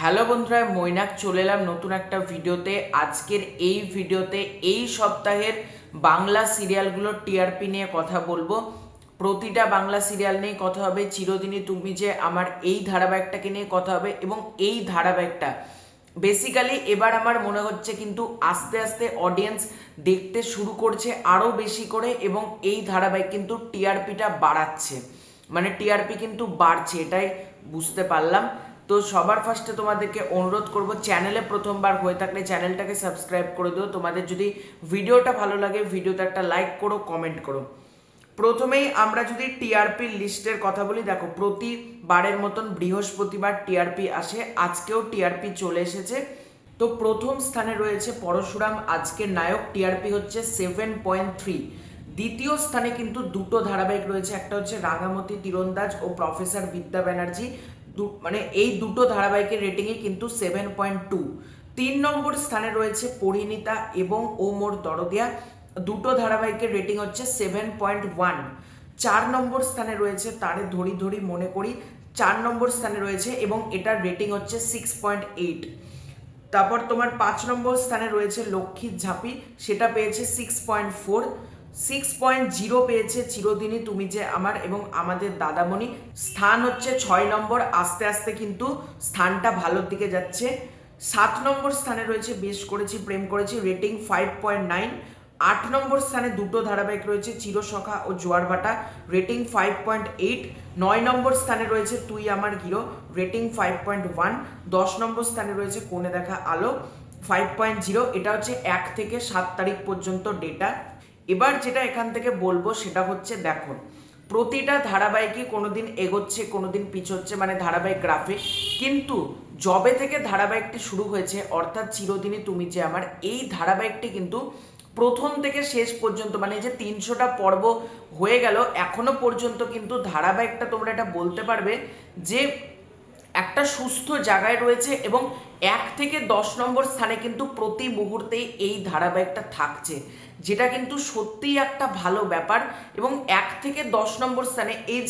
Hello বন্ধুরা, মৈনাক চলে এলাম নতুন একটা ভিডিওতে। আজকের এই ভিডিওতে এই সপ্তাহের বাংলা সিরিয়ালগুলোর টিআরপি নিয়ে কথা বলবো। প্রতিটা বাংলা সিরিয়াল নিয়ে কথা হবে। চিরদিনই তুমি যে আমার এই ধারাবাহিকটাকে নিয়ে কথা হবে এবং এই ধারাবাহিকটা বেসিক্যালি এবার আমার মনে হচ্ছে কিন্তু আস্তে আস্তে অডিয়েন্স দেখতে শুরু করছে আরও বেশি করে এবং এই ধারাবাহিক কিন্তু টিআরপিটা বাড়াচ্ছে, মানে টিআরপি কিন্তু বাড়ছে, এটাই বুঝতে পারলাম। তো সবার ফার্স্টে তোমাদেরকে অনুরোধ করব, চ্যানেলে প্রথমবার হয়ে থাকলে চ্যানেলটাকে সাবস্ক্রাইব করে দিও। তোমাদের যদি ভিডিওটা ভালো লাগে ভিডিওতে একটা লাইক করো, কমেন্ট করো। প্রথমেই আমরা যদি টিআরপি লিস্টের কথা বলি, দেখো প্রতিবারের মতন বৃহস্পতিবার টিআরপি আসে, আজকেও টিআরপি চলে এসেছে। তো প্রথম স্থানে রয়েছে পরশুরাম, আজকের নায়ক, টিআরপি হচ্ছে 7.3। দ্বিতীয় স্থানে কিন্তু দুটো ধারাবাহিক রয়েছে, একটা হচ্ছে রাঙামতি তীরন্দাজ ও প্রফেসর বিদ্যা ব্যানার্জি, মানে এই দুটো ধারাবাহিকের রেটিংই কিন্তু 7.2। 3 নম্বর স্থানে রয়েছে পরিণীতা এবং ও মোর দরদিয়া, দুটো ধারাবাহিকের রেটিং হচ্ছে 7.1। 4 নম্বর স্থানে রয়েছে তারে ধরি ধরি মনে করি, 4 নম্বর স্থানে রয়েছে এবং এটার রেটিং হচ্ছে 6.8। তারপর তোমার 5 নম্বর স্থানে রয়েছে লক্ষ্মীর ঝাঁপি, সেটা পেয়েছে 6.4। 6.0 পেয়েছে চিরদিনই তুমি যে আমার এবং আমাদের দাদামণি, স্থান হচ্ছে 6 নম্বর, আস্তে আস্তে কিন্তু স্থানটা ভালোর দিকে যাচ্ছে। 7 নম্বর স্থানে রয়েছে বেশ করেছি প্রেম করেছি, রেটিং 5.9। 8 নম্বর স্থানে দুটো ধারাবাহিক রয়েছে, চিরসখা ও জোয়ার ভাটা, রেটিং 5.8। 9 নম্বর স্থানে রয়েছে তুই আমার হিরো, রেটিং 5.1। 10 নম্বর স্থানে রয়েছে কোণে দেখা আলো, 5.0। এটা হচ্ছে 1 থেকে 7 তারিখ পর্যন্ত ডেটা। এবার যেটা এখান থেকে বলবো সেটা হচ্ছে, দেখো প্রতিটা ধারাবাহিকই কোনোদিন এগোচ্ছে কোনোদিন পিছোচ্ছে, মানে ধারাবাহিক গ্রাফে, কিন্তু জবে থেকে ধারাবাহিকটি শুরু হয়েছে অর্থাৎ চিরদিনই তুমি যে আমার, এই ধারাবাহিকটি কিন্তু প্রথম থেকে শেষ পর্যন্ত, মানে যে 300টা পর্ব হয়ে গেল এখনো পর্যন্ত কিন্তু ধারাবাহিকটা তোমরা এটা বলতে পারবে যে একটা সুস্থ জায়গায় রয়েছে এবং 1 থেকে 10 নম্বর স্থানে কিন্তু প্রতি মুহূর্তেই এই ধারাবাহিকটা থাকছে, যেটা কিন্তু সত্যিই একটা ভালো ব্যাপার। এবং 1 থেকে 10 নম্বর স্থানে এই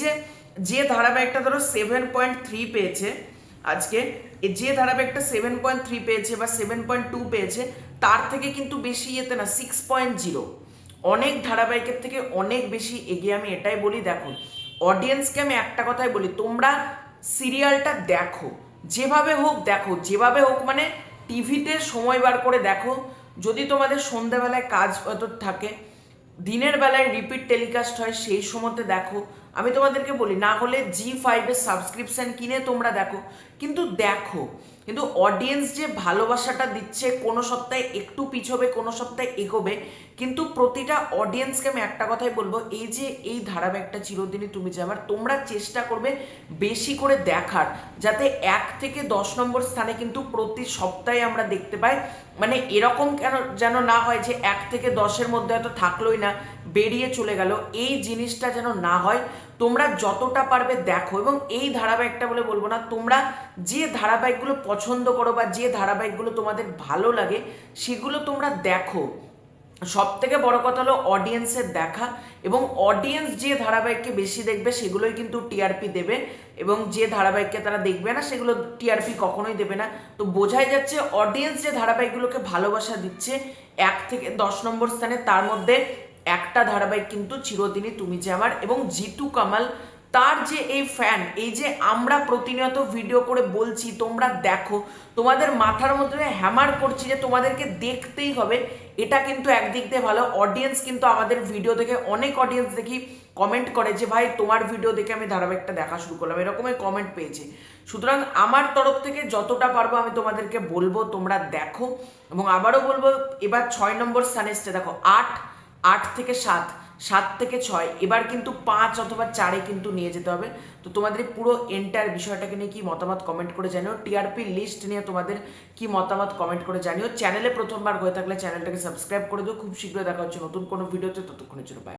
যে ধারাবাহিকটা ধরো 7.3 পেয়েছে, আজকে যে ধারাবাহিকটা 7.3 পেয়েছে বা 7.2 পেয়েছে, তার থেকে কিন্তু বেশি এতে না, 6.0, অনেক ধারাবাহিকের থেকে অনেক বেশি এগিয়ে। আমি এটাই বলি, দেখো অডিয়েন্সকে আমি একটা কথাই বলি, তোমরা সিরিয়ালটা দেখো, যেভাবে হোক দেখো, যেভাবে হোক, মানে টিভিতে সময় বার করে দেখো। যদি তোমাদের সন্ধ্যাবেলায় কাজ হয়তো থাকে, দিনের বেলায় রিপিট টেলিকাস্ট হয়, সেই সময়তে দেখো। আমি তোমাদেরকে বলি, না হলে জি5-এর সাবস্ক্রিপশন কিনে তোমরা দেখো, কিন্তু দেখো। কিন্তু অডিয়েন্স যে ভালোবাসাটা দিচ্ছে, কোনো সপ্তাহে একটু পিছবে কোনো সপ্তাহে এগোবে, কিন্তু প্রতিটা অডিয়েন্সকে আমি একটা কথাই বলবো, এই যে এই ধারাবাহিকটা চিরদিনই তুমি যে আমার, তোমরা চেষ্টা করবে বেশি করে দেখার, যাতে 1 থেকে 10 নম্বর স্থানে কিন্তু প্রতি সপ্তাহে আমরা দেখতে পাই। মানে এরকম কেন যেন না হয় যে 1 থেকে 10-এর মধ্যে হয়তো থাকলোই না, বেরিয়ে চলে গেল, এই জিনিসটা যেন না হয়। তোমরা যতটা পারবে দেখো, এবং এই ধারাবাহিকটা বলে বলবো না, তোমরা যে ধারাবাহিকগুলো পছন্দ করো বা যে ধারাবাহিকগুলো তোমাদের ভালো লাগে সেগুলো তোমরা দেখো। সব থেকে বড় কথা হলো অডিয়েন্সের দেখা, এবং অডিয়েন্স যে ধারাবাহিককে বেশি দেখবে সেগুলোই কিন্তু টিআরপি দেবে, এবং যে ধারাবাহিককে তারা দেখবে না সেগুলো টিআরপি কখনোই দেবে না। তো বোঝাই যাচ্ছে অডিয়েন্স যে ধারাবাহিকগুলোকে ভালোবাসা দিচ্ছে 1 থেকে 10 নম্বর স্থানে, তার মধ্যে একটা ধারাবাহিক কিন্তু চিরদিনই তুমি যে আমার, এবং জিতু কামাল, তার যে এই ফ্যান, এই যে আমরা প্রতিনিয়ত ভিডিও করে বলছি তোমরা দেখো, তোমাদের মাথার মধ্যে হ্যামার করছি যে তোমাদেরকে দেখতেই হবে, এটা কিন্তু একদিক দিয়ে ভালো। অডিয়েন্স কিন্তু আমাদের ভিডিও দেখে, অনেক অডিয়েন্স দেখি কমেন্ট করে যে ভাই তোমার ভিডিও দেখে আমি ধারাবাহিকটা দেখা শুরু করলাম, এরকমই কমেন্ট পেয়েছে। সুতরাং আমার তরফ থেকে যতটা পারবো আমি তোমাদেরকে বলবো তোমরা দেখো। এবং আবারও বলবো, এবার 6 নম্বর স্থানে এসছে, দেখো 8 থেকে 7, 7 থেকে 6, এবার কিন্তু 5 অথবা 4-এ কিন্তু নিয়ে যেতে হবে। তো তোমাদের পুরো এন্টায়ার বিষয়টাকে নিয়ে কি মতামত কমেন্ট করে জানিও, টিআরপি লিস্ট নিয়ে তোমাদের কি মতামত কমেন্ট করে জানিও। চ্যানেলে প্রথমবার হয়ে থাকলে চ্যানেলটাকে সাবস্ক্রাইব করে দিও। খুব শীঘ্রই দেখা হচ্ছে নতুন কোনো ভিডিওতে, ততক্ষণের জন্য বাই।